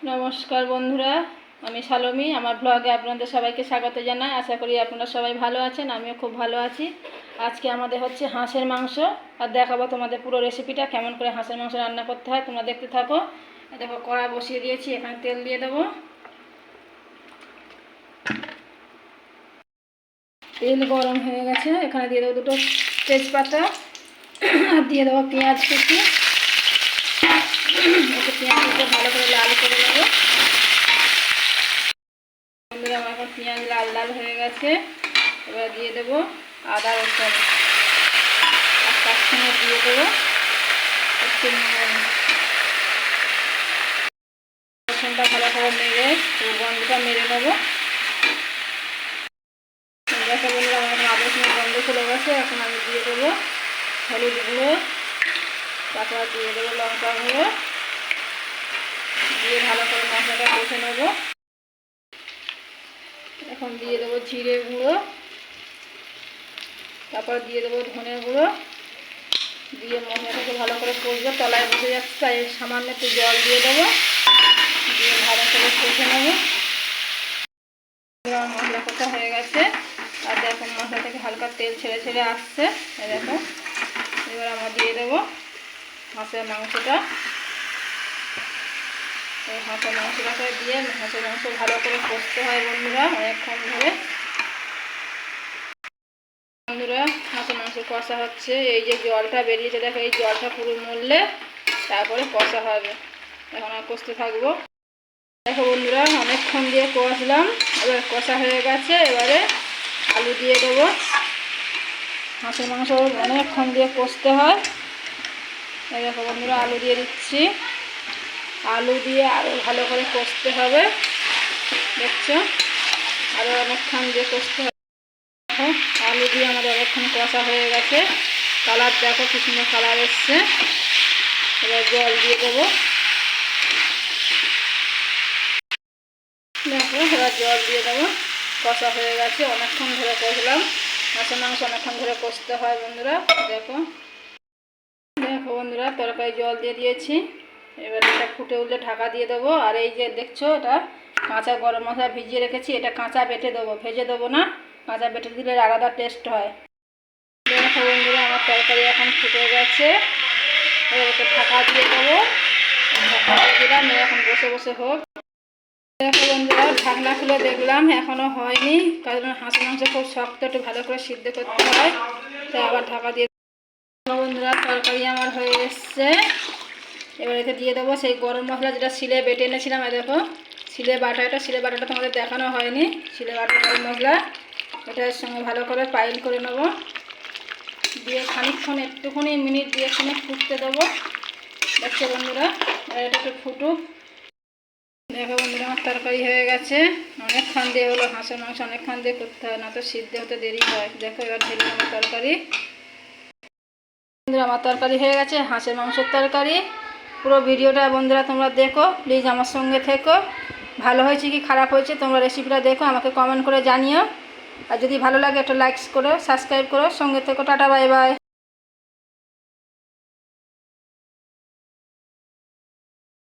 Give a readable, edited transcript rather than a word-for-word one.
নমস্কার বন্ধুরা, আমি শালমি। আমার ব্লগে আপনাদের সবাইকে স্বাগত জানাই। আশা করি আপনারা সবাই ভালো আছেন, আমিও খুব ভালো আছি। আজকে আমাদের হচ্ছে হাঁসের মাংস, আর দেখাবো তোমাদের পুরো রেসিপিটা, কেমন করে হাঁসের মাংস রান্না করতে হয়। তোমরা দেখতে থাকো। দেখো, কড়া বসিয়ে দিয়েছি, এখানে তেল দিয়ে দেবো। তেল গরম হয়ে গেছে, এখানে দিয়ে দেবো দুটো তেজপাতা, আর দিয়ে দেবো পেঁয়াজ কুচি। পেঁয়াজটা ভালো করে লাল করে নেবো। বন্ধুরা, আমার এখন পেঁয়াজ লাল লাল হয়ে গেছে। এবার দিয়ে দেবো আদা রসুন, আর তার সঙ্গে দিয়ে দেবো রসুনটা ভালো করে মেরে গন্ধটা মেরে নেবো। দেখো বন্ধুরা, আমার আদা রসুনের গন্ধ চলে গেছে। এখন আমি দিয়ে দেবো হলুদ গুঁড়ো, তারপর দিয়ে দেবো লঙ্কা গুঁড়ো, দিয়ে ভালো করে মশলাটা কষে নেবো। এখন দিয়ে দেবো জিরে গুঁড়ো, তারপর দিয়ে দেবো ধনে গুঁড়ো, দিয়ে মশলাটাকে ভালো করে কষবো। তলায় বসে যাচ্ছে, তাই সামান্য একটু জল দিয়ে দেবো, দিয়ে ভালো করে কষে নেবো। মশলা কষা হয়ে গেছে, আর দেখো মশলা থেকে হালকা তেল ছেড়ে ছেড়ে আসছে। দেখো, এবার আমরা দিয়ে দেবো হাঁসের মাংসটা। এই হাঁসের মাংসটাকে দিয়ে হাঁসের মাংস ভালো করে কষতে হয় বন্ধুরা, অনেকক্ষণ ধরে। বন্ধুরা, হাঁসের মাংস কষা হচ্ছে। এই যে জলটা বেরিয়েছে, দেখো, এই জলটা পুরো মরলে তারপরে কষা হবে। এখন আর কষতে থাকবো। দেখো বন্ধুরা, অনেকক্ষণ দিয়ে কষলাম, এবার কষা হয়ে গেছে। এবারে আলু দিয়ে দেবো। হাঁসের মাংস অনেকক্ষণ দিয়ে কষতে হয়। এই দেখো বন্ধুরা, আলু দিয়ে দিচ্ছি। আলু দিয়ে আরও ভালো করে কষতে হবে। দেখছো, আরও অনেকক্ষণ দিয়ে কষতে হবে। আলু দিয়ে আমাদের অনেকক্ষণ কষা হয়ে গেছে। কালার দেখো, কি সুন্দর কালার এসছে। এবার জল দিয়ে দেবো। দেখো, এবার জল দিয়ে দেবো। কষা হয়ে গেছে, অনেকক্ষণ ধরে কষলাম। হাঁসের মাংস অনেকক্ষণ ধরে কষতে হয় বন্ধুরা। দেখো দেখো বন্ধুরা, তরকারি জল দিয়ে দিয়েছি। এবার এটা ফুটে উঠলে ঢাকা দিয়ে দেবো। আর এই যে দেখছো, এটা কাঁচা গরম মশলা ভিজিয়ে রেখেছি, এটা কাঁচা বেটে দেবো, ভেজে দেবো না। কাঁচা বেটে দিলে আলাদা টেস্ট হয়। দেখো বন্ধুরা, আমার তরকারি এখন ফুটে গেছে। এবার এটা ঢাকা দিয়ে দেবো। ঢাকা দিয়ে দিলাম, এখন বসে বসে হোক। দেখো বন্ধুরা, ঢাকনা খুলে দেখলাম, এখনও হয়নি, কারণ হাঁসের মাংস খুব শক্ত, একটু ভালো করে সিদ্ধ করতে হয়। তাই আবার ঢাকা দিয়ে। বন্ধুরা, তরকারি আমার হয়ে এসছে। এবার এতে দিয়ে দেবো সেই গরম মশলা, যেটা শিলে বেটে এনেছিলাম। দেখো, শিলে বাটাটা তোমাদের দেখানো হয়নি। শিলে বাটা গরম মশলা, এটার সঙ্গে ভালো করে পাইল করে নেবো। দিয়ে খানিকক্ষণ একটুখানি মিনিট দিয়ে ফুটতে দেবো। দেখছো বন্ধুরা, এটা একটু ফুটুক। দেখো বন্ধুরা, আমার তরকারি হয়ে গেছে। অনেকক্ষণ দিয়ে হলো, হাঁসের মাংস অনেকক্ষণ দিয়ে করতে হয়, না তো সিদ্ধ হতে দেরি হয়। দেখো, এবার ঢেলে আমার তরকারি। বন্ধুরা, আমার তরকারি হয়ে গেছে, হাঁসের মাংসের তরকারি। পুরো ভিডিওটা বন্ধুরা তোমরা দেখো, প্লিজ আমার সঙ্গে থেকো। ভালো হয়েছে কি খারাপ হয়েছে তোমরা রেসিপিটা দেখো, আমাকে কমেন্ট করে জানিও। আর যদি ভালো লাগে একটা লাইক করো, সাবস্ক্রাইব করো, সঙ্গে থেকো। Tata, bye bye.